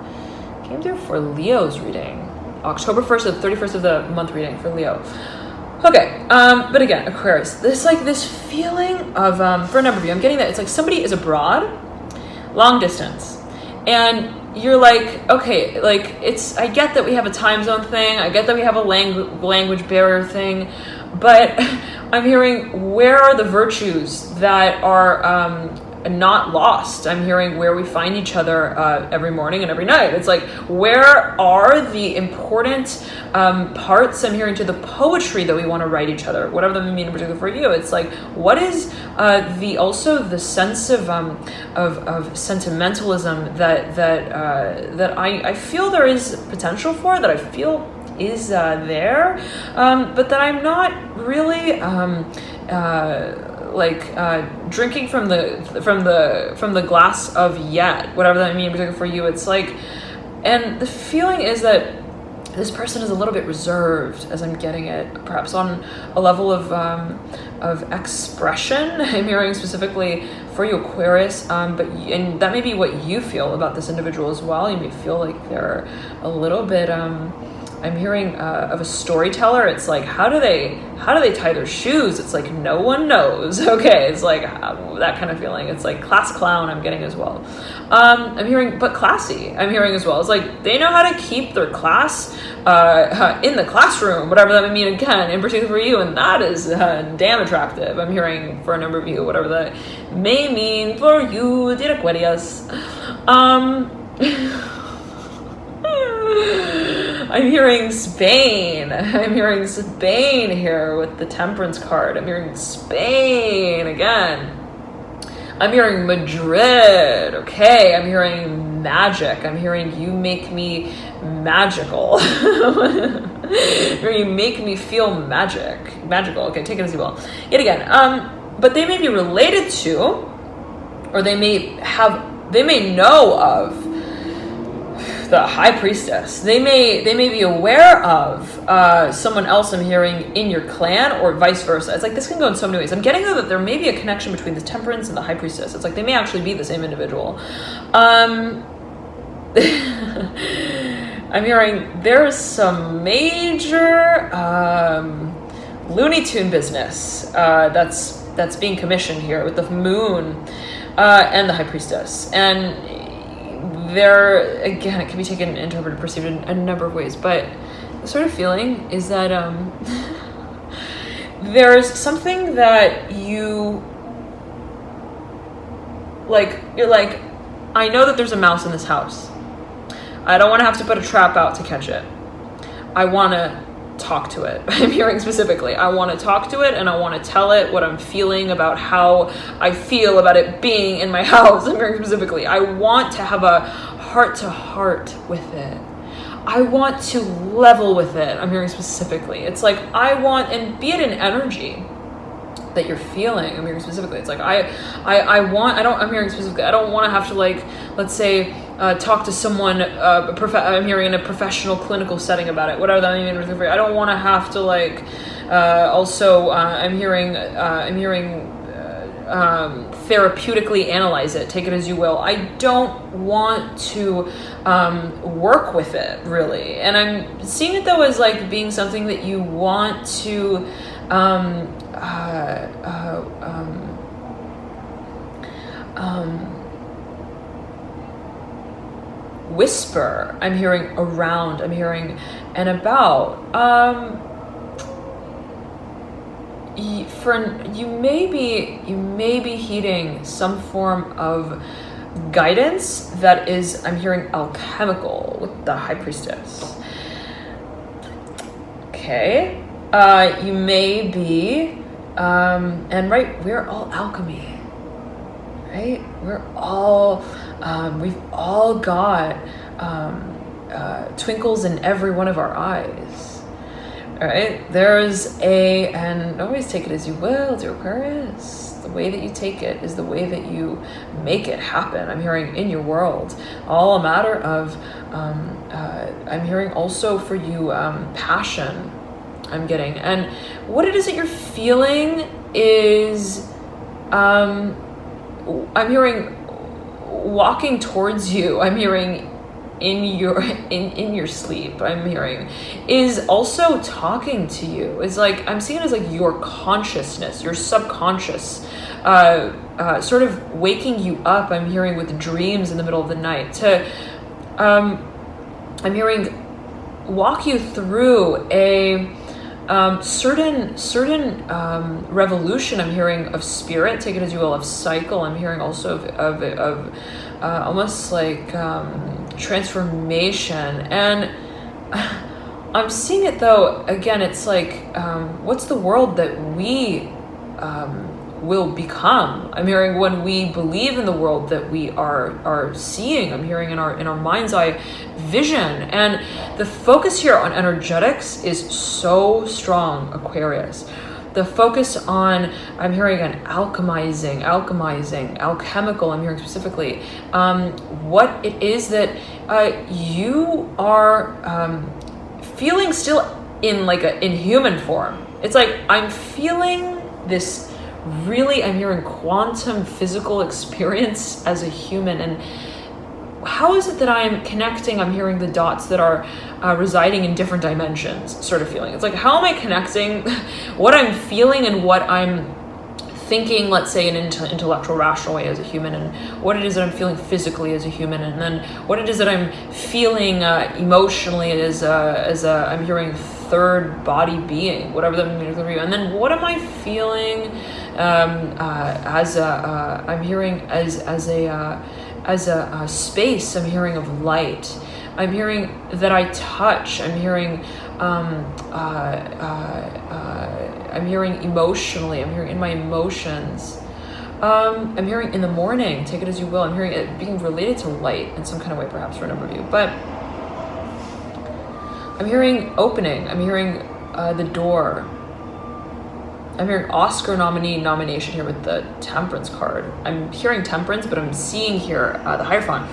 Leo's reading. October 1st to the 31st of the month reading for Leo. Okay, but again, Aquarius, this feeling of, for a number of you, I'm getting that it's like somebody is abroad, long distance, and you're like, okay, like I get that we have a time zone thing, I get that we have a language barrier thing, but I'm hearing, where are the virtues that are not lost? I'm hearing where we find each other every morning and every night. It's like, where are the important parts? I'm hearing to the poetry that we want to write each other, whatever that may mean in particular for you. It's like, what is the sense of sentimentalism that I feel there is potential for, that I feel is there, but that I'm not really drinking from the glass of yet, whatever that means particularly for you. It's like, and the feeling is that this person is a little bit reserved, as I'm getting it, perhaps on a level of expression. I'm hearing specifically for you, Aquarius, and that may be what you feel about this individual as well. You may feel like they're a little bit I'm hearing of a storyteller. It's like, how do they tie their shoes? It's like, no one knows. Okay, it's like that kind of feeling. It's like class clown, I'm getting as well. I'm hearing, but classy, I'm hearing as well. It's like they know how to keep their class in the classroom, whatever that may mean again, in particular for you, and that is damn attractive. I'm hearing for a number of you, whatever that may mean for you, dear Aquarius. I'm hearing Spain. I'm hearing Spain here with the Temperance card. I'm hearing Spain again. I'm hearing Madrid. Okay, I'm hearing magic. I'm hearing you make me magical. You make me feel magical. Okay, take it as you will. Yet again, but they may be related to, or they may know of the High Priestess. They may be aware of someone else, I'm hearing, in your clan, or vice versa. It's like this can go in so many ways. I'm getting that there may be a connection between the Temperance and the High Priestess. It's like they may actually be the same individual. I'm hearing there's some major Looney Tune business that's being commissioned here with the Moon and the High Priestess. And there, again, it can be taken, interpreted, perceived in a number of ways, but the sort of feeling is that there's something that you're like, I know that there's a mouse in this house. I don't want to have to put a trap out to catch it. I want to talk to it. I'm hearing specifically, I want to talk to it, and I want to tell it what I'm feeling about how I feel about it being in my house. I'm hearing specifically, I want to have a heart-to-heart with it. I want to level with it. I'm hearing specifically. It's like, I want, and be it an energy that you're feeling. I'm hearing specifically. It's like, I'm hearing specifically, I don't want to have to, like, let's say, talk to someone, I'm hearing in a professional clinical setting about it, whatever that means. I don't want to have to, like, also, I'm hearing therapeutically analyze it, take it as you will. I don't want to work with it really, and I'm seeing it though as like being something that you want to whisper. I'm hearing around, I'm hearing and about. You may be heeding some form of guidance that is, I'm hearing, alchemical with the High Priestess. Okay. You may be, and right, we're all alchemy, right? We're all, we've all got twinkles in every one of our eyes. All right, there's and always take it as you will, dear Aquarius. The way that you take it is the way that you make it happen. I'm hearing in your world, all a matter of, I'm hearing also for you, passion, I'm getting. And what it is that you're feeling is, I'm hearing walking towards you. I'm hearing in your sleep, I'm hearing, is also talking to you. It's like, I'm seeing it as like your consciousness, your subconscious, sort of waking you up, I'm hearing, with dreams in the middle of the night to, I'm hearing, walk you through a certain revolution, I'm hearing, of spirit, take it as you will, of cycle. I'm hearing also of almost like transformation. And I'm seeing it though, again, it's like, what's the world that we will become? I'm hearing when we believe in the world that we are seeing. I'm hearing in our mind's eye vision. And the focus here on energetics is so strong, Aquarius. The focus on, I'm hearing, an alchemizing, alchemical, I'm hearing specifically, what it is that you are feeling still in like in human form. It's like, I'm feeling this really, I'm hearing, quantum physical experience as a human. And how is it that I'm connecting? I'm hearing the dots that are residing in different dimensions, sort of feeling. It's like, how am I connecting what I'm feeling and what I'm thinking, let's say, in an intellectual, rational way as a human, and what it is that I'm feeling physically as a human, and then what it is that I'm feeling emotionally as a, I'm hearing, third body being, whatever that means for you. And then what am I feeling as a, I'm hearing as a space, I'm hearing, of light. I'm hearing that I touch. I'm hearing, I'm hearing emotionally. I'm hearing in my emotions. I'm hearing in the morning, take it as you will. I'm hearing it being related to light in some kind of way, perhaps for a number of you. But I'm hearing opening. I'm hearing the door. I'm hearing Oscar nomination here with the Temperance card. I'm hearing Temperance, but I'm seeing here the Hierophant.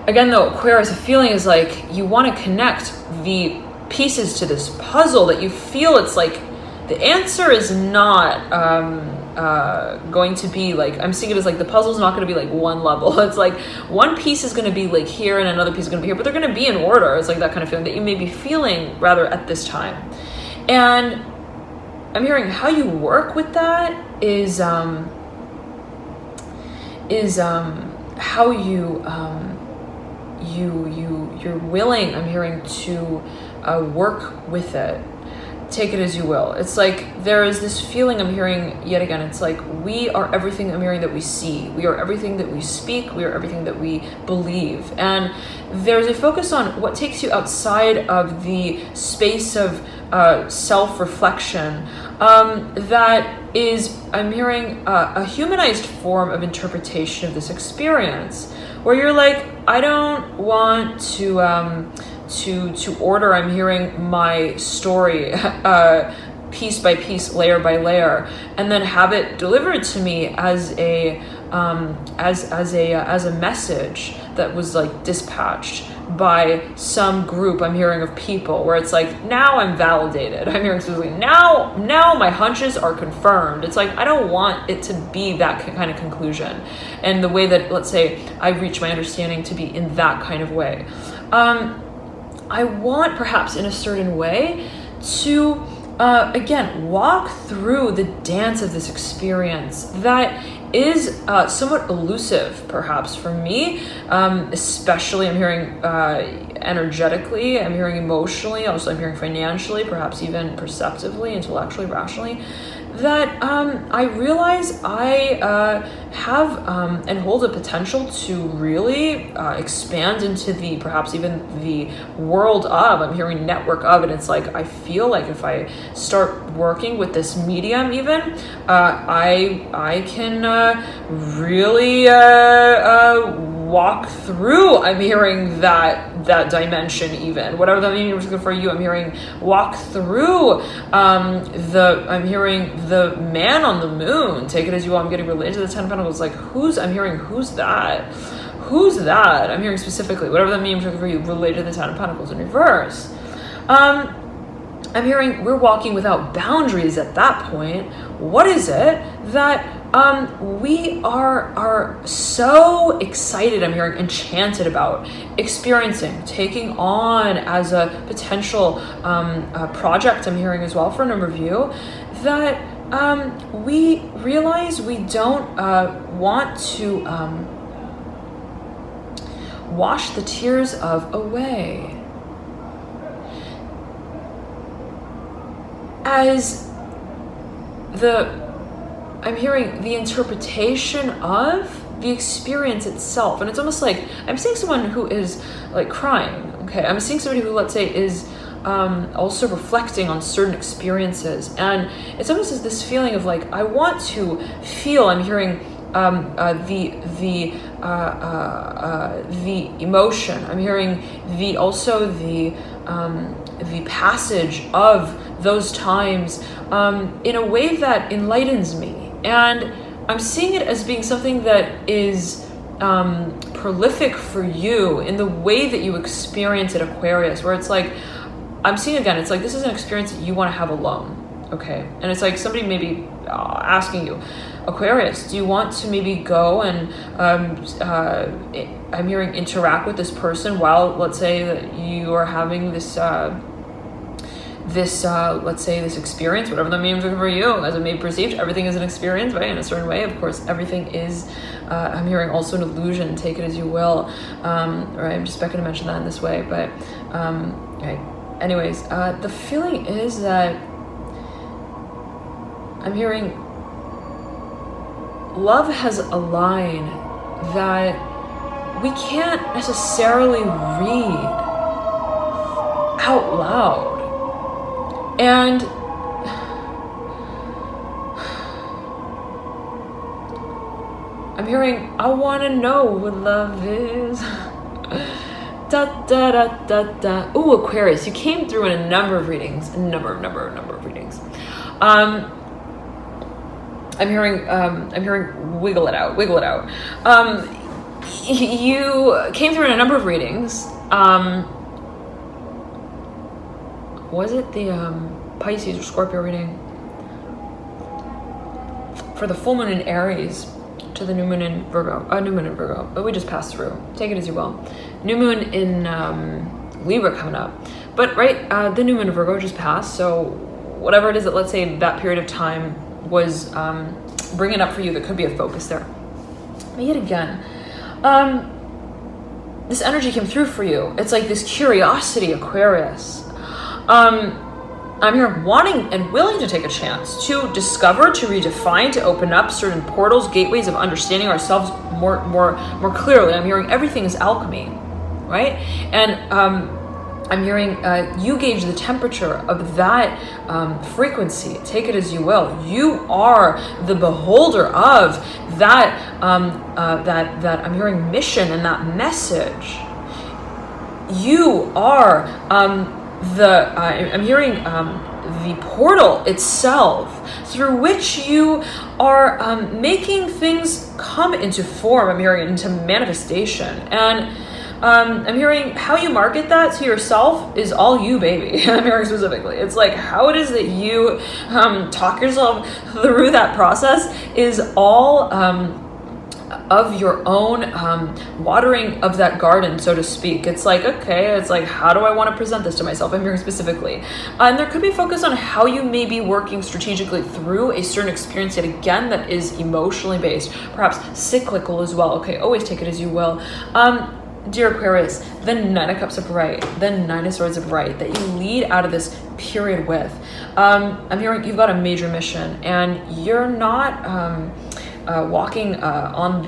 Again, though, Aquarius, the feeling is like you want to connect the pieces to this puzzle that you feel it's like the answer is not going to be like, I'm seeing it as like the puzzle's not going to be like one level. It's like one piece is going to be like here and another piece is going to be here, but they're going to be in order. It's like that kind of feeling that you may be feeling rather at this time. And I'm hearing how you work with that is how you're willing, I'm hearing, to work with it. Take it as you will. It's like there is this feeling I'm hearing yet again. It's like we are everything I'm hearing that we see. We are everything that we speak. We are everything that we believe. And there's a focus on what takes you outside of the space of self-reflection that is, I'm hearing, a humanized form of interpretation of this experience, where you're like, I don't want to order, I'm hearing, my story piece by piece, layer by layer, and then have it delivered to me as a message that was like dispatched by some group I'm hearing of people where it's like, now I'm validated. I'm hearing specifically, now my hunches are confirmed. It's like, I don't want it to be that kind of conclusion. And the way that, let's say, I reach my understanding to be in that kind of way. I want perhaps in a certain way to, again, walk through the dance of this experience that is somewhat elusive, perhaps for me, especially I'm hearing energetically, I'm hearing emotionally, also I'm hearing financially, perhaps even perceptively, intellectually, rationally, that I realize I have and hold a potential to really expand into the, perhaps even the world of, I'm hearing network of, and it's like, I feel like if I start working with this medium even, I can really walk through, I'm hearing that dimension even, whatever that means for you, I'm hearing walk through I'm hearing the man on the moon, take it as you will, I'm getting related to the Ten of Pentacles, like I'm hearing who's that? I'm hearing specifically, whatever that means for you, related to the Ten of Pentacles in reverse. I'm hearing we're walking without boundaries at that point. What is it that we are so excited, I'm hearing enchanted about experiencing, taking on as a potential project, I'm hearing as well for a number of you, that we realize we don't want to wash the tears of away. As I'm hearing the interpretation of the experience itself. And it's almost like I'm seeing someone who is like crying. Okay. I'm seeing somebody who, let's say, is also reflecting on certain experiences. And it's almost as this feeling of like, I want to feel, I'm hearing the emotion. I'm hearing the passage of those times in a way that enlightens me. And I'm seeing it as being something that is prolific for you in the way that you experience it, Aquarius, where it's like, I'm seeing again, it's like this is an experience that you want to have alone, okay? And it's like somebody maybe asking you, Aquarius, do you want to maybe go and I'm hearing interact with this person while, let's say, that you are having this let's say this experience, whatever that means for you, as it may be perceived, everything is an experience, right? In a certain way, of course, everything is, I'm hearing also an illusion, take it as you will, right? I'm just going to mention that in this way, but, right. Anyways, the feeling is that I'm hearing love has a line that we can't necessarily read out loud. And I'm hearing, I want to know what love is. Da, da, da, da, da. Ooh, Aquarius, you came through in a number of readings, a number of readings. I'm hearing wiggle it out. You came through in a number of readings. Was it the Pisces or Scorpio reading? For the full moon in Aries to the new moon in Virgo. But we just passed through. Take it as you will. New moon in Libra coming up. But right, the new moon in Virgo just passed. So whatever it is that, let's say, that period of time was bringing up for you, that could be a focus there. But yet again, this energy came through for you. It's like this curiosity, Aquarius. I'm here wanting and willing to take a chance to discover, to redefine, to open up certain portals, gateways of understanding ourselves more clearly. I'm hearing everything is alchemy, right? And I'm hearing you gauge the temperature of that frequency. Take it as you will. You are the beholder of that that I'm hearing mission and that message. You are I'm hearing the portal itself through which you are making things come into form. I'm hearing into manifestation. And I'm hearing how you market that to yourself is all you, baby. I'm hearing specifically. It's like how it is that you talk yourself through that process is all of your own watering of that garden, so to speak. It's like, okay, it's like, how do I want to present this to myself? I'm hearing specifically. And there could be focus on how you may be working strategically through a certain experience, yet again, that is emotionally based, perhaps cyclical as well. Okay, always take it as you will. Dear Aquarius, the Nine of Cups upright, the Nine of Swords upright, that you lead out of this period with. I'm hearing you've got a major mission, and you're not walking on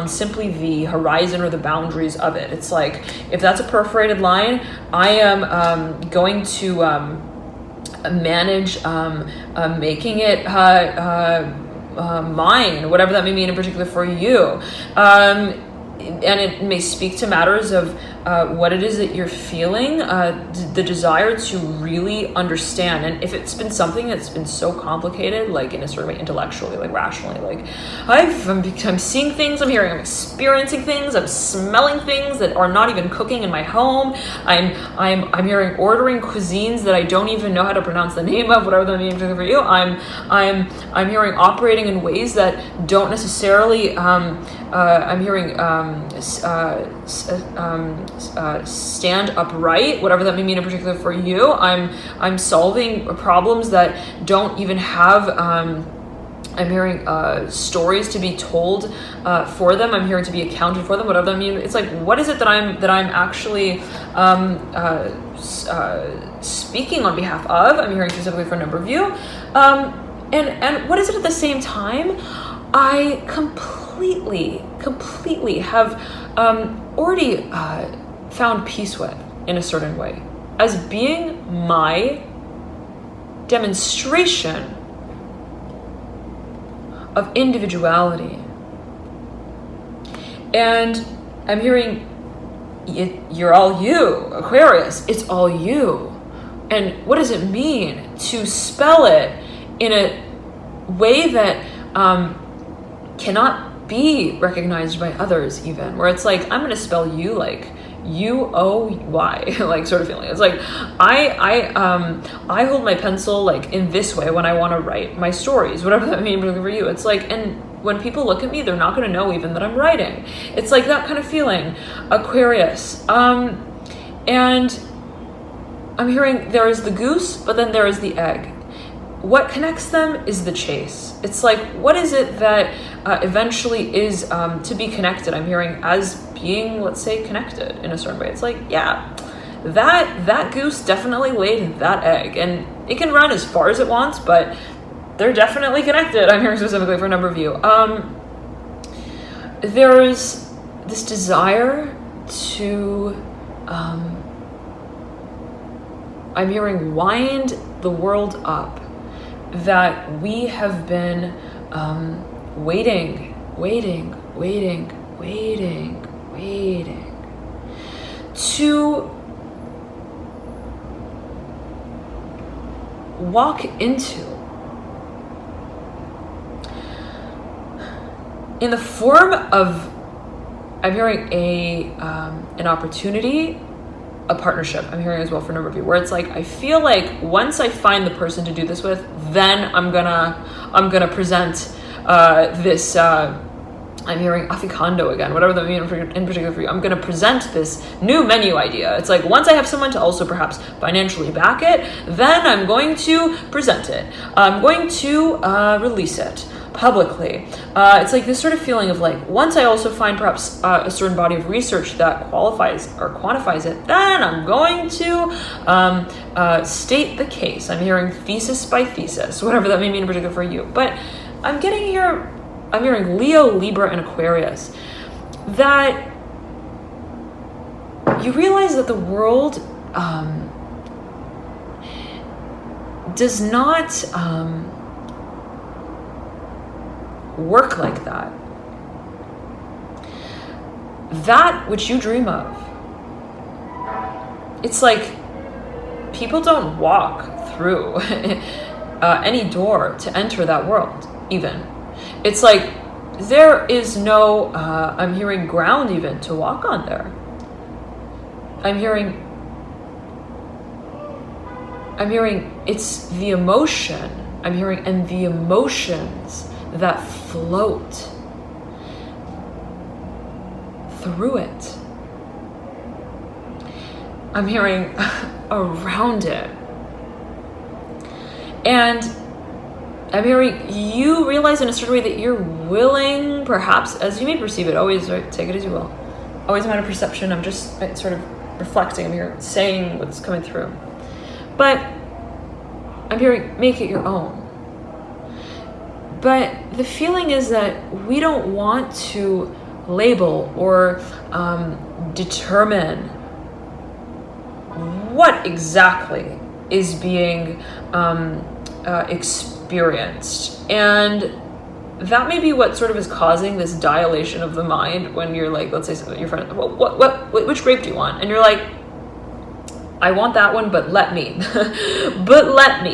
simply the horizon or the boundaries of it. It's like, if that's a perforated line, I am going to manage making it mine, whatever that may mean in particular for you. And it may speak to matters of what it is that you're feeling, the desire to really understand. And if it's been something that's been so complicated, like in a sort of way intellectually, like rationally, like I'm seeing things, I'm experiencing things, I'm smelling things that are not even cooking in my home. I'm hearing ordering cuisines that I don't even know how to pronounce the name of, whatever that means for you. I'm hearing operating in ways that don't necessarily. I'm hearing stand upright, whatever that may mean in particular for you. I'm solving problems that don't even have. I'm hearing stories to be told for them. I'm hearing to be accounted for them, whatever that means. It's like, what is it that I'm actually speaking on behalf of? I'm hearing specifically for a number of you, and what is it at the same time? I completely have already found peace with, in a certain way, as being my demonstration of individuality. And I'm hearing you're all you, Aquarius. It's all you. And what does it mean to spell it in a way that cannot be recognized by others, even, where it's like, I'm going to spell you like UOY, like sort of feeling. It's like I hold my pencil like in this way when I want to write my stories, whatever that means for you. It's like, and when people look at me, they're not going to know even that I'm writing. It's like that kind of feeling, Aquarius. And I'm hearing there is the goose, but then there is the egg. What connects them is the chase. It's like, what is it that eventually is to be connected? I'm hearing as being, let's say, connected in a certain way. It's like, yeah, that goose definitely laid that egg, and it can run as far as it wants, but they're definitely connected. I'm hearing specifically for a number of you. There's this desire to, I'm hearing, wind the world up, that we have been waiting to walk into, in the form of, I'm hearing an opportunity, a partnership. I'm hearing as well for a number of you, where it's like, I feel like once I find the person to do this with, then I'm gonna present this. I'm hearing afficando again, whatever that means in particular for you. I'm gonna present this new menu idea. It's like, once I have someone to also perhaps financially back it, then I'm going to present it. I'm going to release it publicly. It's like this sort of feeling of like, once I also find perhaps a certain body of research that qualifies or quantifies it, then I'm going to state the case. I'm hearing thesis by thesis, whatever that may mean in particular for you. But I'm hearing Leo, Libra, and Aquarius, that you realize that the world does not work like that. That which you dream of, it's like people don't walk through any door to enter that world, even. It's like there is no, I'm hearing ground even to walk on there. I'm hearing it's the emotion. I'm hearing, and the emotions that float through it. I'm hearing around it. And I'm hearing you realize in a certain way that you're willing, perhaps, as you may perceive it, always, right, take it as you will. Always a matter of perception. I'm just sort of reflecting. I'm here saying what's coming through. But I'm hearing, make it your own. But the feeling is that we don't want to label or determine what exactly is being experienced. And that may be what sort of is causing this dilation of the mind when you're like, let's say your friend, well, which grape do you want? And you're like, I want that one, but let me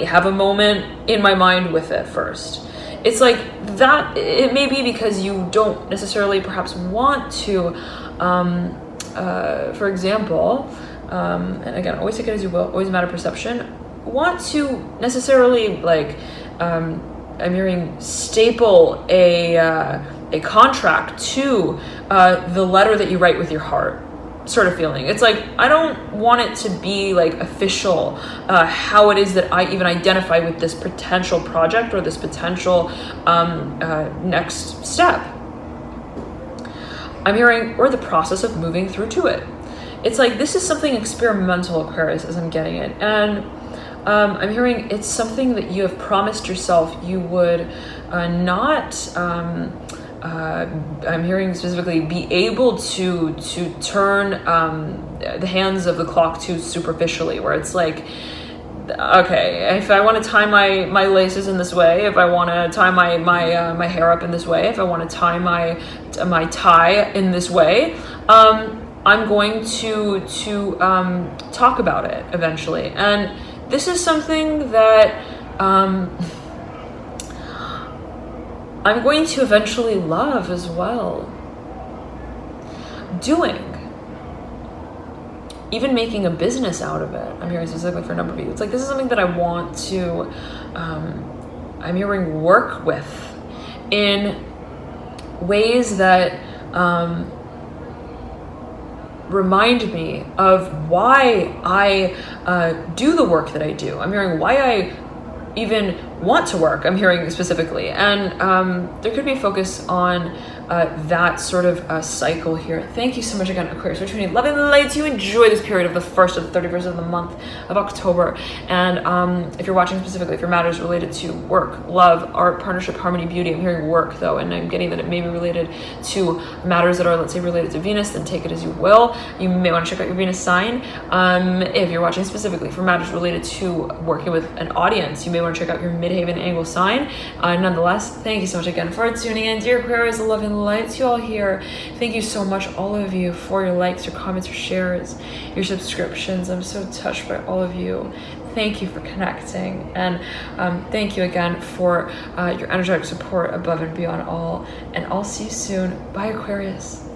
have a moment in my mind with it first. It's like that. It may be because you don't necessarily perhaps want to, for example, and again, always take it as you will, always a matter of perception, want to necessarily like, I'm hearing staple a contract to the letter that you write with your heart. Sort of feeling. It's like, I don't want it to be like official, how it is that I even identify with this potential project or this potential next step. I'm hearing, or the process of moving through to it. It's like, this is something experimental, Aquarius, as I'm getting it. And I'm hearing it's something that you have promised yourself you would not, I'm hearing specifically, be able to turn the hands of the clock too superficially, where it's like, okay, if I want to tie my laces in this way, if I want to tie my hair up in this way, if I want to tie my tie in this way, I'm going to talk about it eventually. And this is something that I'm going to eventually love as well. Doing. Even making a business out of it. I'm hearing specifically for a number of you. It's like, this is something that I want to, I'm hearing work with in ways that remind me of why I do the work that I do. I'm hearing why I even want to work, I'm hearing specifically. And there could be a focus on that sort of cycle here. Thank you so much again, Aquarius, for tuning in. Loving the lights. You enjoy this period of the 1st to the 31st of the month of October. And if you're watching specifically for matters related to work, love, art, partnership, harmony, beauty, I'm hearing work though, and I'm getting that it may be related to matters that are, let's say, related to Venus, then take it as you will. You may want to check out your Venus sign. If you're watching specifically for matters related to working with an audience, you may want to check out your midhaven angle sign. Nonetheless, thank you so much again for tuning in. Dear Aquarius, loving lights, you all here. Thank you so much, all of you, for your likes, your comments, your shares, your subscriptions. I'm so touched by all of you. Thank you for connecting, and thank you again for your energetic support above and beyond all. And I'll see you soon. Bye, Aquarius.